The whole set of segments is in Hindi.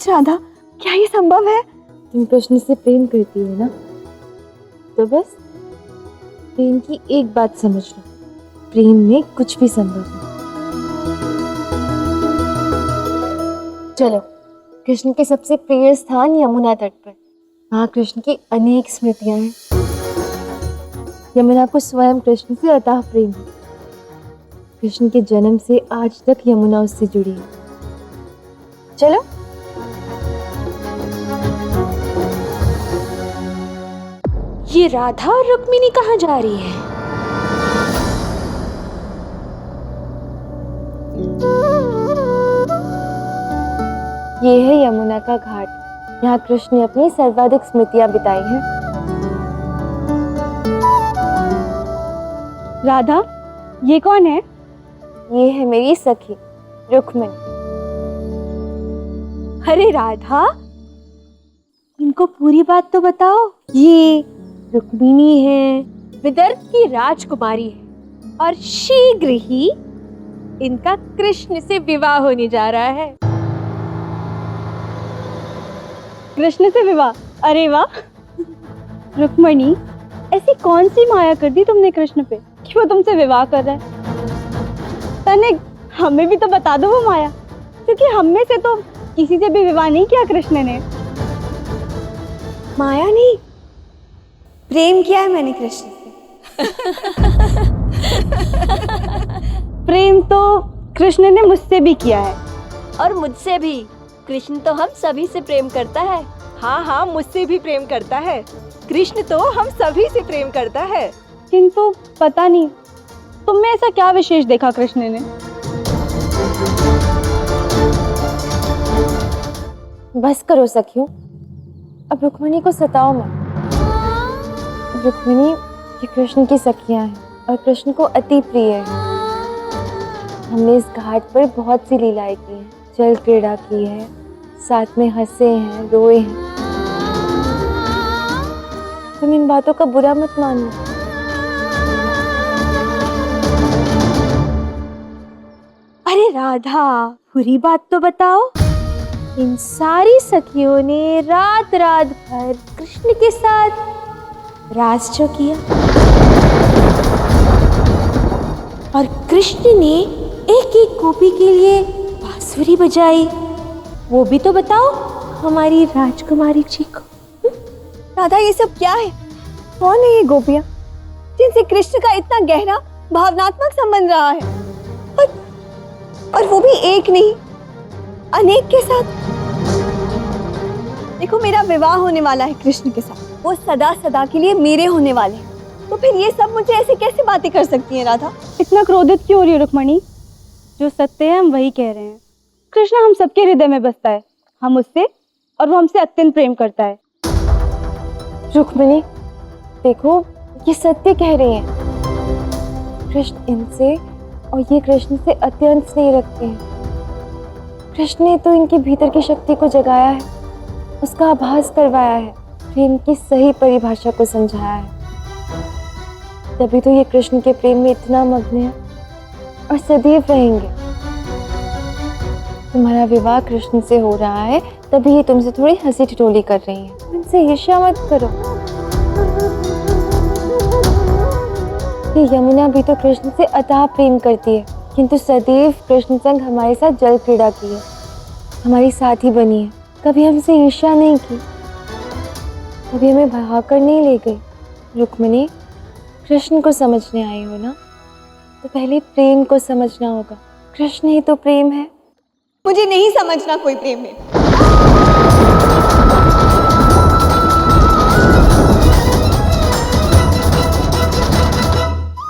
सच राधा, क्या ये संभव है? तुम कृष्ण से प्रेम करती हो ना, तो बस प्रेम की एक बात समझ लो, प्रेम में कुछ भी संभव है। चलो कृष्ण के सबसे प्रिय स्थान यमुना तट पर, वहाँ कृष्ण की अनेक स्मृतियां हैं। यमुना को स्वयं कृष्ण से अथाह प्रेम है। कृष्ण के जन्म से आज तक यमुना उससे जुड़ी है। चलो। ये राधा और रुक्मिणी कहाँ जा रही है? ये है यमुना का घाट, यहाँ कृष्ण ने अपनी सर्वाधिक स्मृतियां बिताई हैं। राधा, ये कौन है? ये है मेरी सखी रुक्मिणी। अरे राधा, इनको पूरी बात तो बताओ। ये रुक्मिणी है, विदर्भ की राजकुमारी है और शीघ्र ही इनका कृष्ण से विवाह होने जा रहा है। कृष्ण से विवाह? अरे वाह। रुक्मिणी, ऐसी कौन सी माया कर दी तुमने कृष्ण पे कि वो तुमसे विवाह कर रहा है? तनिक हमें भी तो बता दो वो माया, क्योंकि हम में से तो किसी से भी विवाह नहीं किया कृष्ण ने। माया नहीं, प्रेम किया है मैंने कृष्ण से। प्रेम तो कृष्ण ने मुझसे भी किया है। और मुझसे भी। कृष्ण तो हम सभी से प्रेम करता है। हाँ हाँ, मुझसे भी प्रेम करता है। कृष्ण तो हम सभी से प्रेम करता है। किंतु पता नहीं तुम में ऐसा क्या विशेष देखा कृष्ण ने? बस करो सखियों, अब रुक्मिणी को सताओ मत। रुक्मिणी ये कृष्ण की सखियां हैं और कृष्ण को अति प्रिय है। हमने इस घाट पर बहुत सी लीलाएं की हैं, जल क्रीड़ा की है, साथ में हंसे हैं, रोए हैं। तुम इन बातों का बुरा मत मानो। अरे राधा, बुरी बात तो बताओ। इन सारी सखियों ने रात रात भर कृष्ण के साथ रास जो किया, और कृष्ण ने एक एक गोपी के लिए बांसुरी बजाई, वो भी तो बताओ हमारी राजकुमारी जी को। राधा, ये सब क्या है? कौन है ये गोपियां जिनसे कृष्ण का इतना गहरा भावनात्मक संबंध रहा है, और वो भी एक नहीं, अनेक के साथ। देखो, मेरा विवाह होने वाला है कृष्ण के साथ, वो सदा सदा के लिए मेरे होने वाले हैं, तो फिर ये सब मुझे ऐसे कैसे बातें कर सकती हैं राधा? इतना क्रोधित क्यों हो रही हो रुक्मिणी? जो सत्य है हम वही कह रहे हैं। कृष्ण हम सबके हृदय में बसता है, हम उससे और वो हमसे अत्यंत प्रेम करता है। रुक्मिणी देखो, ये सत्य कह रही हैं। कृष्ण इनसे और ये कृष्ण से अत्यंत स्नेह रखते हैं। कृष्ण ने तो इनके भीतर की शक्ति को जगाया है, उसका आभास करवाया है, प्रेम की सही परिभाषा को समझाया है। तभी तो ये कृष्ण के प्रेम में इतना मग्न है और सदैव रहेंगे। तुम्हारा विवाह कृष्ण से हो रहा है, तभी ये तुमसे थोड़ी हंसी ठिठोली कर रही है। इनसे ईर्ष्या मत करो। ये यमुना भी तो कृष्ण से अथाह प्रेम करती है, किंतु सदैव कृष्ण संग हमारे साथ जल क्रीड़ा की है, हमारी साथी बनी है, कभी हमसे ईर्ष्या नहीं की, कभी हमें भगाकर नहीं ले गई। रुक्मिणी, कृष्ण को समझने आई हो ना, तो पहले प्रेम को समझना होगा। कृष्ण ही तो प्रेम है। मुझे नहीं समझना कोई प्रेम में।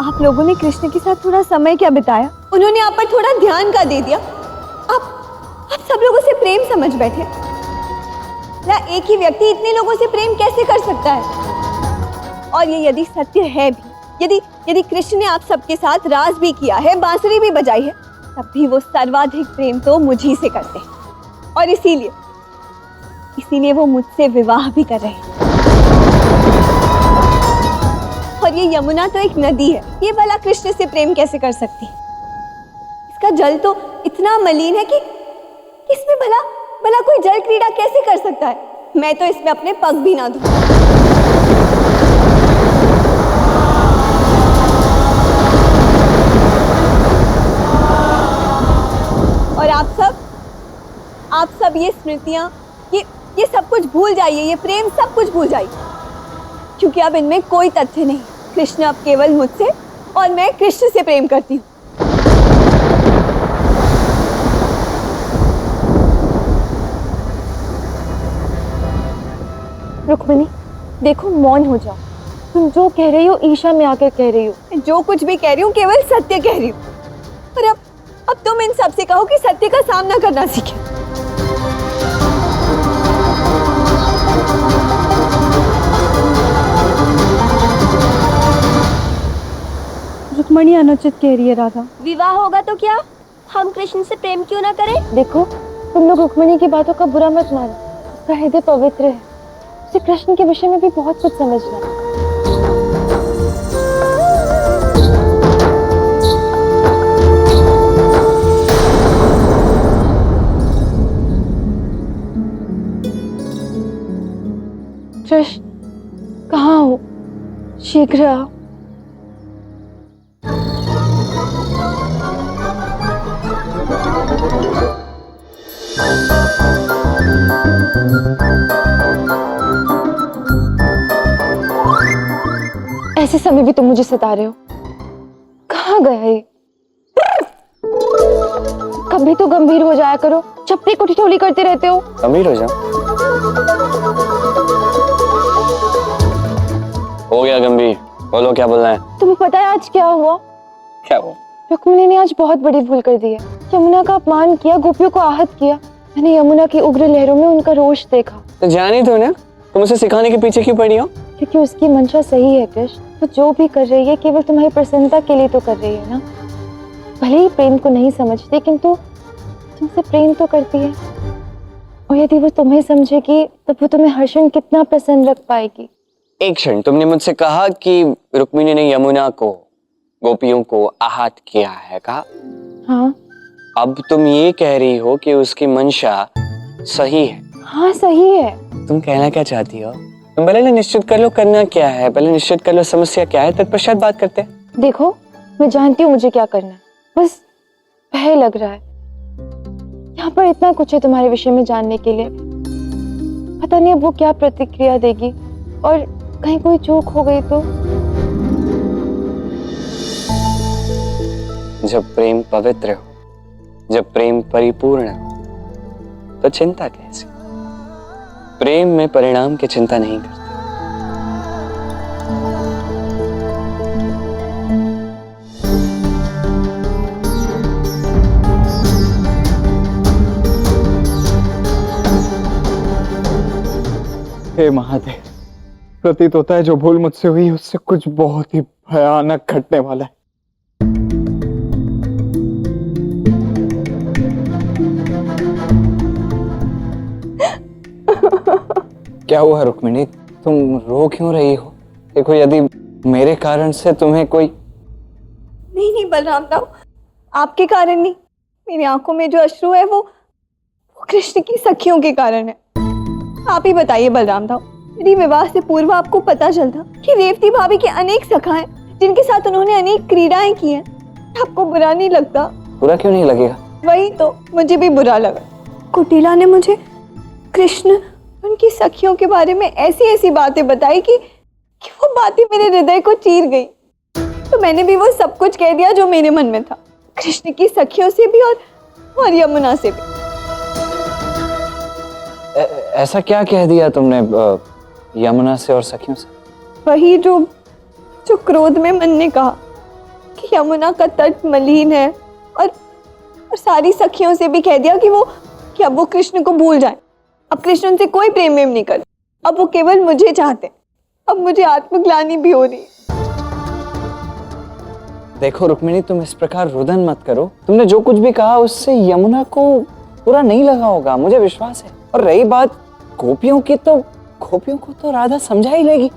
आप लोगों ने कृष्ण के साथ थोड़ा समय क्या बिताया? उन्होंने आप पर थोड़ा ध्यान का दे दिया? आप सब लोगों से प्रेम समझ बैठे। ना एक ही व्यक्ति इतने लोगों से प्रेम कैसे कर सकता है? और ये यदि सत्य है भी, यदि कृष्ण ने आप सबके साथ रास भी किया है, बांसुरी भी बजाई है, तब भी वो सर्वाधिक प्रेम तो मुझी से करते हैं, और इसीलिए वो मुझसे विवाह भी कर रहे हैं। और ये यमुना तो एक नदी है, ये भला कृष्ण से प्रेम कैसे कर सकती है? इसका जल तो इतना मलिन है कि इसमें भला भला कोई जल क्रीड़ा कैसे कर सकता है? मैं तो इसमें अपने पग भी ना दूं। और आप सब ये स्मृतियां, ये सब कुछ भूल जाइए, ये प्रेम सब कुछ भूल जाइए, क्योंकि अब इनमें कोई तथ्य नहीं। कृष्ण अब केवल मुझसे और मैं कृष्ण से प्रेम करती हूँ। रुक्मिणी देखो, मौन हो जाओ। तुम जो कह रही हो ईशा में आकर कह रही हो। जो कुछ भी कह रही हूँ केवल सत्य कह रही हूँ। और अब तुम इन सब से कहो कि सत्य का सामना करना सीखे। रुक्मणी अनुचित कह रही है राधा। विवाह होगा तो क्या हम कृष्ण से प्रेम क्यों ना करें? देखो, तुम लोग रुक्मिणी की बातों का बुरा मत मानो। उसका हृदय पवित्र है, उसे कृष्ण के विषय में भी बहुत कुछ समझना है। कृष्ण कहाँ हो? शीघ्र आओ। ऐसे समय भी तुम मुझे सता रहे हो? कहाँ गया ये? कभी तो गंभीर हो जाया करो, चपटी को ठिठोली करते रहते हो। गंभीर हो जाओ। हो गया गंभीर, बोलो क्या बोलना है। तुम्हें पता है आज क्या हुआ? क्या हुआ? रुक्मिणी ने आज बहुत बड़ी भूल कर दी है। यमुना का अपमान किया, गोपियों को आहत किया। मैंने यमुना की उग्र लहरों में उनका रोष देखा। तो जानी तो ना, तुम उसे सिखाने के पीछे क्यों पड़ी हो? क्योंकि उसकी मंशा सही है कृष्ण। वो जो भी कर रही है केवल तुम्हारी प्रसन्नता के लिए तो कर रही है ना। भले ही प्रेम को नहीं समझती, किंतु तुमसे प्रेम तो करती है। और यदि वो तुम्हें समझेगी तब वो तुम्हें हर क्षण कितना प्रसन्न रख पाएगी। एक क्षण, तुमने मुझसे कहा कि रुक्मिणी ने यमुना को, गोपियों को आहत किया है, कहा। हाँ। अब तुम ये कह रही हो कि उसकी मंशा सही है। हाँ सही है। तुम कहना क्या चाहती हो? तुम पहले निश्चित कर लो करना क्या है, पहले निश्चित कर लो समस्या क्या है, तत्पश्चात बात करते हैं। देखो, मैं जानती हूँ मुझे क्या करना है, बस भय लग रहा है। यहाँ पर इतना कुछ है तुम्हारे विषय में जानने के लिए। पता नहीं अब वो क्या प्रतिक्रिया देगी, और कहीं कोई चूक हो गई तो। जब प्रेम पवित्र हो, जब प्रेम परिपूर्ण हो, तो चिंता कैसी? प्रेम में परिणाम की चिंता नहीं करते। हे महादेव, प्रतीत होता है जो भूल मुझसे हुई उससे कुछ बहुत ही भयानक घटने वाला है। क्या हुआ रुक्मिणी, तुम रो क्यों रही हो? देखो, यदि मेरे कारण से तुम्हें कोई नहीं बलराम दाऊ, आपके कारण नहीं। मेरी आंखों में जो अश्रु है वो कृष्ण की सखियों के कारण है। आप ही बताइए बलराम दाऊ, यदि विवाह से पूर्व आपको पता चलता कि रेवती भाभी के अनेक सखा हैं जिनके साथ उन्होंने अनेक क्रीड़ाएं की हैं, आपको बुरा नहीं लगता? बुरा क्यों नहीं लगेगा? वही तो, मुझे भी बुरा लगा। कुटिला ने मुझे कृष्ण, उनकी सखियों के बारे में ऐसी ऐसी बातें बताई कि वो बातें मेरे हृदय को चीर गई। तो मैंने भी वो सब कुछ कह दिया जो मेरे मन में था, कृष्ण की सखियों से भी और यमुना से भी। ऐसा क्या कह दिया तुमने यमुना से और सखियों से? वही जो क्रोध में मन ने कहा कि यमुना का तट मलिन है, और सारी सखियों से भी कह दिया कि अब वो कृष्ण को भूल जाए। अब कृष्ण उनसे कोई प्रेम वेम नहीं करते, अब वो केवल मुझे चाहते। अब मुझे आत्मग्लानि भी हो रही है। देखो रुक्मिणी, तुम इस प्रकार रुदन मत करो। तुमने जो कुछ भी कहा उससे यमुना को बुरा नहीं लगा होगा, मुझे विश्वास है। और रही बात गोपियों की, तो गोपियों को तो राधा समझा ही लेगी।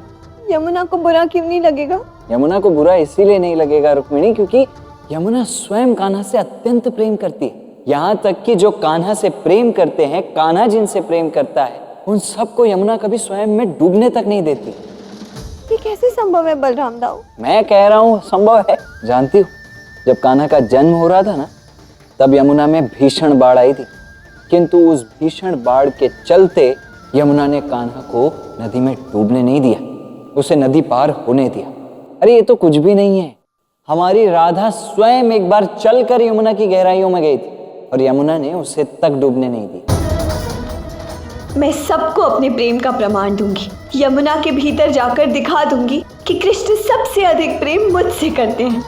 यमुना को बुरा क्यों नहीं लगेगा? यमुना को बुरा इसीलिए नहीं लगेगा रुक्मिणी, क्योंकि यमुना स्वयं कान्हा से अत्यंत प्रेम करती है। यहाँ तक कि जो कान्हा से प्रेम करते हैं, कान्हा जिनसे प्रेम करता है, उन सबको यमुना कभी स्वयं में डूबने तक नहीं देती। ये कैसे संभव है बलराम दाऊ? मैं कह रहा हूँ संभव है। जानती हो, जब कान्हा का जन्म हो रहा था ना, तब यमुना में भीषण बाढ़ आई थी, किंतु उस भीषण बाढ़ के चलते यमुना ने कान्हा को नदी में डूबने नहीं दिया, उसे नदी पार होने दिया। अरे ये तो कुछ भी नहीं है, हमारी राधा स्वयं एक बार चलकर यमुना की गहराइयों में गई थी और यमुना ने उसे तक डूबने नहीं दी। मैं सबको अपने प्रेम का प्रमाण दूंगी, यमुना के भीतर जाकर दिखा दूंगी कि कृष्ण सबसे अधिक प्रेम मुझसे करते हैं।